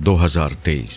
2023।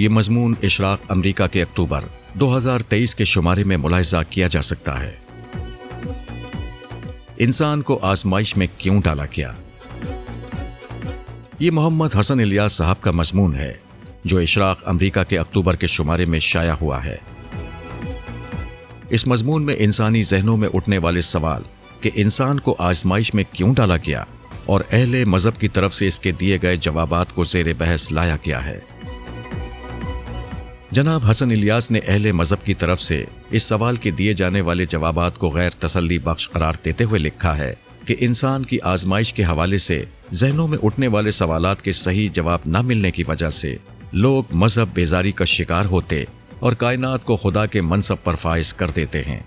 یہ مضمون اشراق امریکہ کے اکتوبر 2023 کے شمارے میں ملاحظہ کیا جا سکتا ہے۔ انسان کو آزمائش میں کیوں ڈالا گیا؟ یہ محمد حسن الیاس صاحب کا مضمون ہے جو اشراق امریکہ کے اکتوبر کے شمارے میں شائع ہوا ہے۔ اس مضمون میں انسانی ذہنوں میں اٹھنے والے سوال کہ انسان کو آزمائش میں کیوں ڈالا گیا اور اہل مذہب کی طرف سے اس کے دیے گئے جوابات کو زیر بحث لایا گیا ہے۔ جناب حسن الیاس نے اہل مذہب کی طرف سے اس سوال کے دیے جانے والے جوابات کو غیر تسلی بخش قرار دیتے ہوئے لکھا ہے کہ انسان کی آزمائش کے حوالے سے ذہنوں میں اٹھنے والے سوالات کے صحیح جواب نہ ملنے کی وجہ سے لوگ مذہب بیزاری کا شکار ہوتے اور کائنات کو خدا کے منصب پر فائز کر دیتے ہیں۔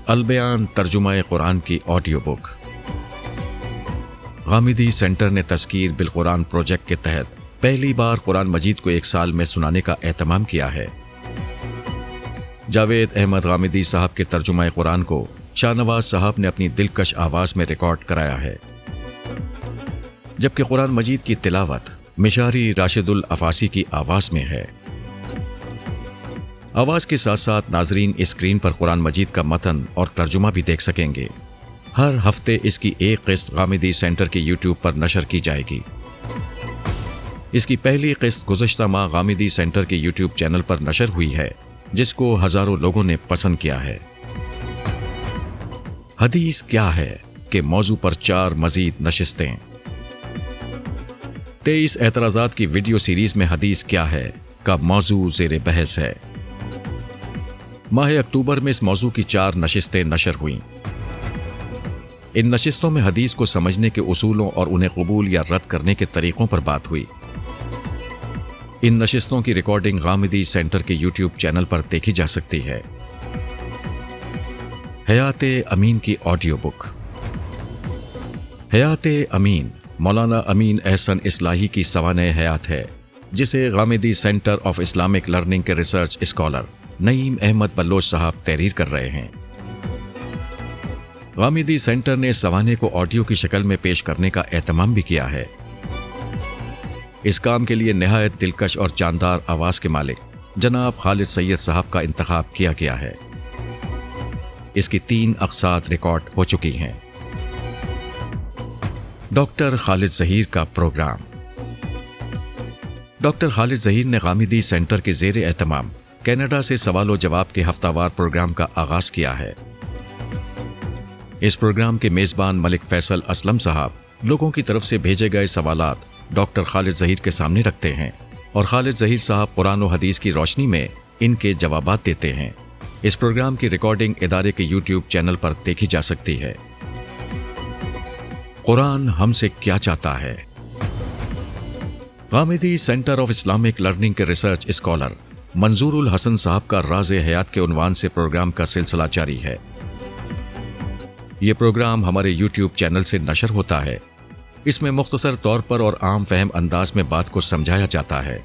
البیان ترجمہ قرآن کی آڈیو بک۔ غامدی سینٹر نے تذکیر بالقرآن پروجیکٹ کے تحت پہلی بار قرآن مجید کو ایک سال میں سنانے کا اہتمام کیا ہے۔ جاوید احمد غامدی صاحب کے ترجمہ قرآن کو شاہ نواز صاحب نے اپنی دلکش آواز میں ریکارڈ کرایا ہے، جبکہ قرآن مجید کی تلاوت مشاری راشد العفاسی کی آواز میں ہے۔ آواز کے ساتھ ساتھ ناظرین اسکرین پر قرآن مجید کا متن اور ترجمہ بھی دیکھ سکیں گے۔ ہر ہفتے اس کی ایک قسط غامدی سینٹر کے یوٹیوب پر نشر کی جائے گی۔ اس کی پہلی قسط گزشتہ ماہ غامدی سینٹر کے یوٹیوب چینل پر نشر ہوئی ہے، جس کو ہزاروں لوگوں نے پسند کیا ہے۔ حدیث کیا ہے کہ موضوع پر 4 مزید نشستیں۔ 23 اعتراضات کی ویڈیو سیریز میں حدیث کیا ہے کا موضوع زیر بحث ہے۔ ماہ اکتوبر میں اس موضوع کی 4 نشستیں نشر ہوئیں۔ ان نشستوں میں حدیث کو سمجھنے کے اصولوں اور انہیں قبول یا رد کرنے کے طریقوں پر بات ہوئی۔ ان نشستوں کی ریکارڈنگ غامدی سینٹر کے یوٹیوب چینل پر دیکھی جا سکتی ہے۔ حیات امین کی آڈیو بک۔ حیات امین مولانا امین احسن اصلاحی کی سوانح حیات ہے، جسے Ghamidi centre of Islamic learning کے ریسرچ اسکالر نعیم احمد بلوچ صاحب تحریر کر رہے ہیں۔ غامدی سینٹر نے سوانح کو آڈیو کی شکل میں پیش کرنے کا اہتمام بھی کیا ہے۔ اس کام کے لیے نہایت دلکش اور جاندار آواز کے مالک جناب خالد سید صاحب کا انتخاب کیا گیا ہے۔ اس کی 3 اقساط ریکارڈ ہو چکی ہیں۔ ڈاکٹر خالد ظہیر کا پروگرام۔ ڈاکٹر خالد ظہیر نے غامدی سینٹر کے زیر اہتمام کینیڈا سے سوال و جواب کے ہفتہ وار پروگرام کا آغاز کیا ہے۔ اس پروگرام کے میزبان ملک فیصل اسلم صاحب لوگوں کی طرف سے بھیجے گئے سوالات ڈاکٹر خالد ظہیر کے سامنے رکھتے ہیں اور خالد ظہیر صاحب قرآن و حدیث کی روشنی میں ان کے جوابات دیتے ہیں۔ اس پروگرام کی ریکارڈنگ ادارے کے یوٹیوب چینل پر دیکھی جا سکتی ہے۔ قرآن ہم سے کیا چاہتا ہے؟ Ghamidi centre of Islamic learning کے ریسرچ اسکالر منظور الحسن صاحب کا راز حیات کے عنوان سے پروگرام کا سلسلہ جاری ہے۔ یہ پروگرام ہمارے یوٹیوب چینل سے نشر ہوتا ہے۔ اس میں مختصر طور پر اور عام فہم انداز میں بات کو سمجھایا جاتا ہے۔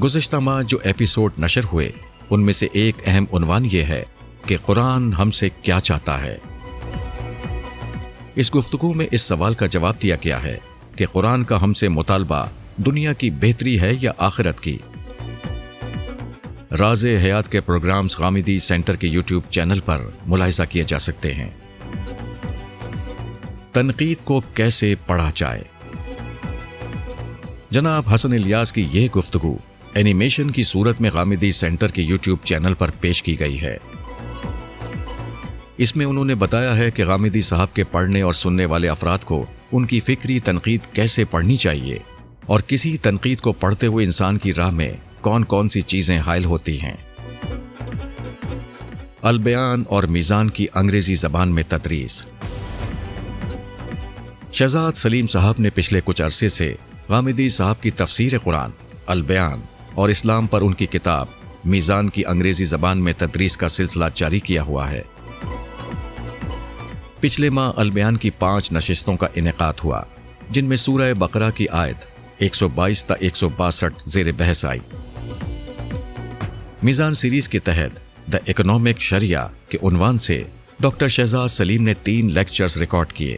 گزشتہ ماہ جو ایپیسوڈ نشر ہوئے ان میں سے ایک اہم عنوان یہ ہے کہ قرآن ہم سے کیا چاہتا ہے۔ اس گفتگو میں اس سوال کا جواب دیا گیا ہے کہ قرآن کا ہم سے مطالبہ دنیا کی بہتری ہے یا آخرت کی۔ راز حیات کے پروگرامز غامدی سینٹر کے یوٹیوب چینل پر ملاحظہ کیے جا سکتے ہیں۔ تنقید کو کیسے پڑھا جائے؟ جناب حسن الیاس کی یہ گفتگو اینیمیشن کی صورت میں غامدی سینٹر کے یوٹیوب چینل پر پیش کی گئی ہے۔ اس میں انہوں نے بتایا ہے کہ غامدی صاحب کے پڑھنے اور سننے والے افراد کو ان کی فکری تنقید کیسے پڑھنی چاہیے اور کسی تنقید کو پڑھتے ہوئے انسان کی راہ میں کون کون سی چیزیں حائل ہوتی ہیں۔ البیان اور میزان کی انگریزی زبان میں تدریس۔ شہزاد سلیم صاحب نے پچھلے کچھ عرصے سے غامدی صاحب کی تفسیر قرآن، البیان اور اسلام پر ان کی کتاب میزان کی انگریزی زبان میں تدریس کا سلسلہ جاری کیا ہوا ہے۔ پچھلے ماہ البیان کی 5 نشستوں کا انعقاد ہوا، جن میں سورہ بقرہ کی آیت 122 تا 162 زیر بحث آئی۔ میزان سیریز کے تحت دی اکنامک شریعہ کے عنوان سے ڈاکٹر شہزاد سلیم نے 3 لیکچرز ریکارڈ کیے۔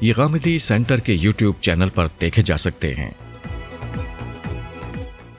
یہ غامدی سینٹر کے یوٹیوب چینل پر دیکھے جا سکتے ہیں۔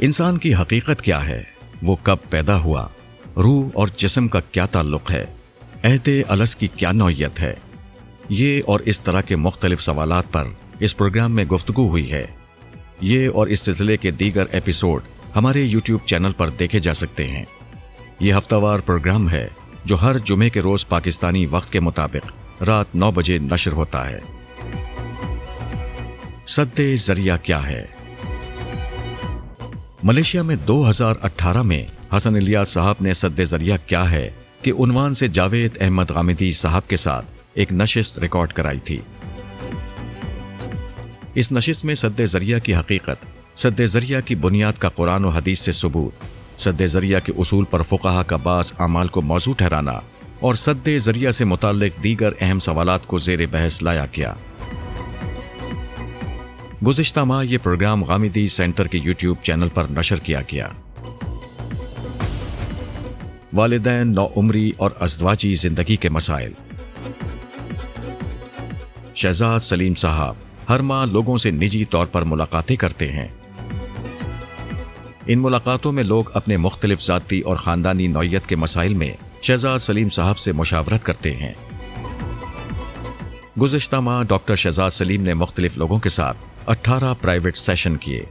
انسان کی حقیقت کیا ہے؟ وہ کب پیدا ہوا؟ روح اور جسم کا کیا تعلق ہے؟ عہد الست کی کیا نوعیت ہے؟ یہ اور اس طرح کے مختلف سوالات پر اس پروگرام میں گفتگو ہوئی ہے۔ یہ اور اس سلسلے کے دیگر ایپیسوڈ ہمارے یوٹیوب چینل پر دیکھے جا سکتے ہیں۔ یہ ہفتہ وار پروگرام ہے جو ہر جمعے کے روز پاکستانی وقت کے مطابق رات 9 بجے نشر ہوتا ہے۔ سد ذریعہ کیا ہے؟ ملیشیا میں 2018 میں حسن الیاس صاحب نے سد ذریعہ کیا ہے کہ عنوان سے جاوید احمد غامدی صاحب کے ساتھ ایک نشست ریکارڈ کرائی تھی۔ اس نشست میں سد ذریعہ کی حقیقت، سد ذریعہ کی بنیاد کا قرآن و حدیث سے ثبوت، سد ذریعہ کے اصول پر فقہا کا بعض اعمال کو موضوع ٹھہرانا اور سد ذریعہ سے متعلق دیگر اہم سوالات کو زیر بحث لایا گیا۔ گزشتہ ماہ یہ پروگرام غامدی سینٹر کے یوٹیوب چینل پر نشر کیا گیا۔ والدین، نوعمری اور ازدواجی زندگی کے مسائل۔ شہزاد سلیم صاحب ہر ماہ لوگوں سے نجی طور پر ملاقاتیں کرتے ہیں۔ ان ملاقاتوں میں لوگ اپنے مختلف ذاتی اور خاندانی نوعیت کے مسائل میں شہزاد سلیم صاحب سے مشاورت کرتے ہیں۔ گزشتہ ماہ ڈاکٹر شہزاد سلیم نے مختلف لوگوں کے ساتھ 18 پرائیویٹ سیشن کیے۔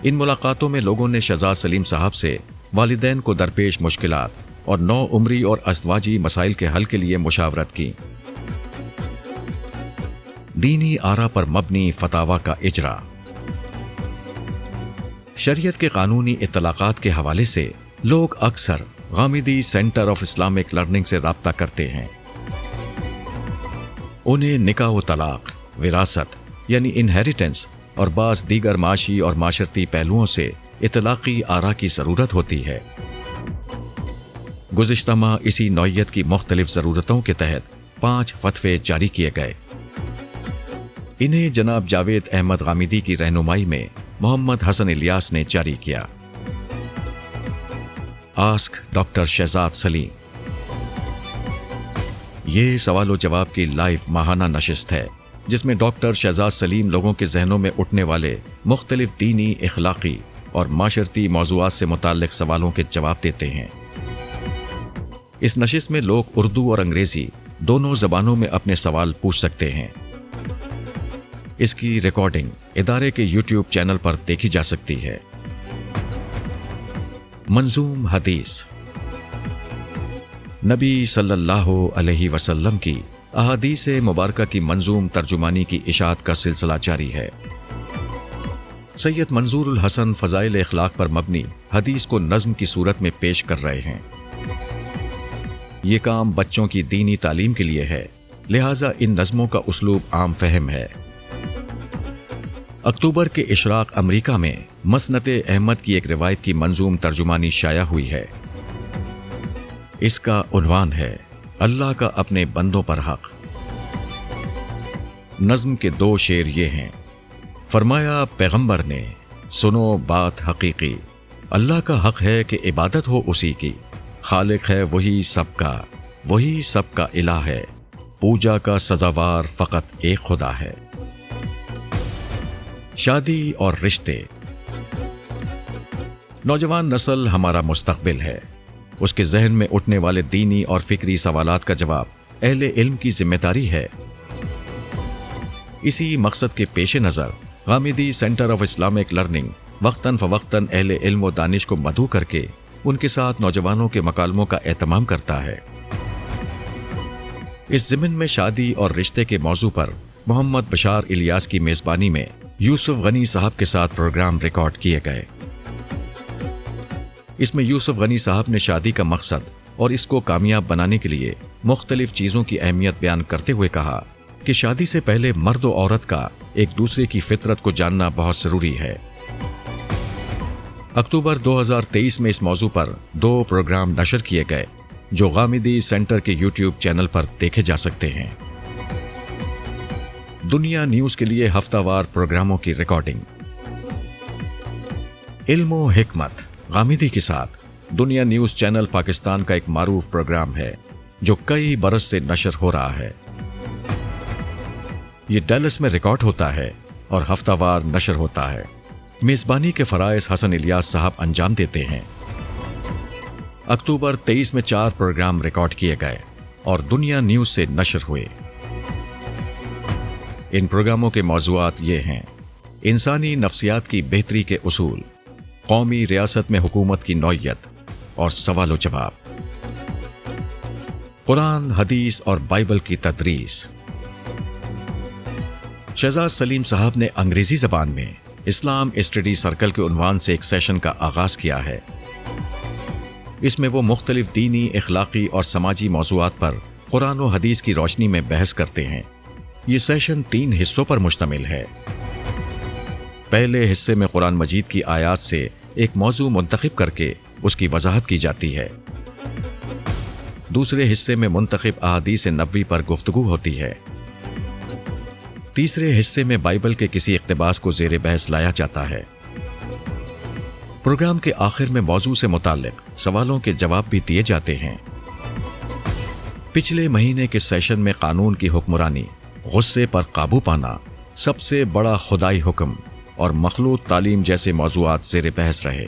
ان ملاقاتوں میں لوگوں نے شہزاد سلیم صاحب سے والدین کو درپیش مشکلات اور نوعمری اور ازدواجی مسائل کے حل کے لیے مشاورت کی۔ دینی آراء پر مبنی فتاوی کا اجرا۔ شریعت کے قانونی اطلاقات کے حوالے سے لوگ اکثر Ghamidi centre of Islamic learning سے رابطہ کرتے ہیں۔ انہیں نکاح و طلاق، وراثت یعنی انہیریٹنس اور بعض دیگر معاشی اور معاشرتی پہلوؤں سے اطلاقی آراء کی ضرورت ہوتی ہے۔ گزشتہ ماہ اسی نوعیت کی مختلف ضرورتوں کے تحت 5 فتوے جاری کیے گئے۔ انہیں جناب جاوید احمد غامدی کی رہنمائی میں محمد حسن الیاس نے جاری کیا۔ آسک ڈاکٹر شہزاد سلیم۔ یہ سوال و جواب کی لائیو ماہانہ نشست ہے جس میں ڈاکٹر شہزاد سلیم لوگوں کے ذہنوں میں اٹھنے والے مختلف دینی، اخلاقی اور معاشرتی موضوعات سے متعلق سوالوں کے جواب دیتے ہیں۔ اس نشست میں لوگ اردو اور انگریزی دونوں زبانوں میں اپنے سوال پوچھ سکتے ہیں۔ اس کی ریکارڈنگ ادارے کے یوٹیوب چینل پر دیکھی جا سکتی ہے۔ منظوم حدیث۔ نبی صلی اللہ علیہ وسلم کی احادیث مبارکہ کی منظوم ترجمانی کی اشاعت کا سلسلہ جاری ہے۔ سید منظور الحسن فضائل اخلاق پر مبنی حدیث کو نظم کی صورت میں پیش کر رہے ہیں۔ یہ کام بچوں کی دینی تعلیم کے لیے ہے، لہٰذا ان نظموں کا اسلوب عام فہم ہے۔ اکتوبر کے اشراق امریکہ میں مسند احمد کی ایک روایت کی منظوم ترجمانی شائع ہوئی ہے۔ اس کا عنوان ہے اللہ کا اپنے بندوں پر حق۔ نظم کے 2 شعر یہ ہیں۔ فرمایا پیغمبر نے، سنو بات حقیقی، اللہ کا حق ہے کہ عبادت ہو اسی کی، خالق ہے وہی سب کا الہ ہے، پوجا کا سزاوار فقط ایک خدا ہے۔ شادی اور رشتے۔ نوجوان نسل ہمارا مستقبل ہے۔ اس کے ذہن میں اٹھنے والے دینی اور فکری سوالات کا جواب اہل علم کی ذمہ داری ہے۔ اسی مقصد کے پیش نظر Ghamidi centre of Islamic learning وقتاً فوقتاً اہل علم و دانش کو مدعو کر کے ان کے ساتھ نوجوانوں کے مکالموں کا اہتمام کرتا ہے۔ اس ضمن میں شادی اور رشتے کے موضوع پر محمد بشار الیاس کی میزبانی میں یوسف غنی صاحب کے ساتھ پروگرام ریکارڈ کیے گئے۔ اس میں یوسف غنی صاحب نے شادی کا مقصد اور اس کو کامیاب بنانے کے لیے مختلف چیزوں کی اہمیت بیان کرتے ہوئے کہا کہ شادی سے پہلے مرد و عورت کا ایک دوسرے کی فطرت کو جاننا بہت ضروری ہے۔ اکتوبر 2023 میں اس موضوع پر 2 پروگرام نشر کیے گئے جو غامدی سینٹر کے یوٹیوب چینل پر دیکھے جا سکتے ہیں۔ دنیا نیوز کے لیے ہفتہ وار پروگراموں کی ریکارڈنگ۔ علم و حکمت غامدی کے ساتھ دنیا نیوز چینل پاکستان کا ایک معروف پروگرام ہے جو کئی برس سے نشر ہو رہا ہے۔ یہ ڈیلس میں ریکارڈ ہوتا ہے اور ہفتہ وار نشر ہوتا ہے۔ میزبانی کے فرائض حسن الیاس صاحب انجام دیتے ہیں۔ اکتوبر 23 میں 4 پروگرام ریکارڈ کیے گئے اور دنیا نیوز سے نشر ہوئے۔ ان پروگراموں کے موضوعات یہ ہیں: انسانی نفسیات کی بہتری کے اصول، قومی ریاست میں حکومت کی نوعیت اور سوال و جواب، قرآن، حدیث اور بائبل کی تدریس۔ شہزاد سلیم صاحب نے انگریزی زبان میں اسلام اسٹڈی سرکل کے عنوان سے ایک سیشن کا آغاز کیا ہے۔ اس میں وہ مختلف دینی، اخلاقی اور سماجی موضوعات پر قرآن و حدیث کی روشنی میں بحث کرتے ہیں۔ یہ سیشن 3 حصوں پر مشتمل ہے۔ پہلے حصے میں قرآن مجید کی آیات سے ایک موضوع منتخب کر کے اس کی وضاحت کی جاتی ہے۔ دوسرے حصے میں منتخب احادیث نبوی پر گفتگو ہوتی ہے۔ تیسرے حصے میں بائبل کے کسی اقتباس کو زیر بحث لایا جاتا ہے۔ پروگرام کے آخر میں موضوع سے متعلق سوالوں کے جواب بھی دیے جاتے ہیں۔ پچھلے مہینے کے سیشن میں قانون کی حکمرانی، غصے پر قابو پانا، سب سے بڑا خدائی حکم اور مخلوط تعلیم جیسے موضوعات زیر بحث رہے۔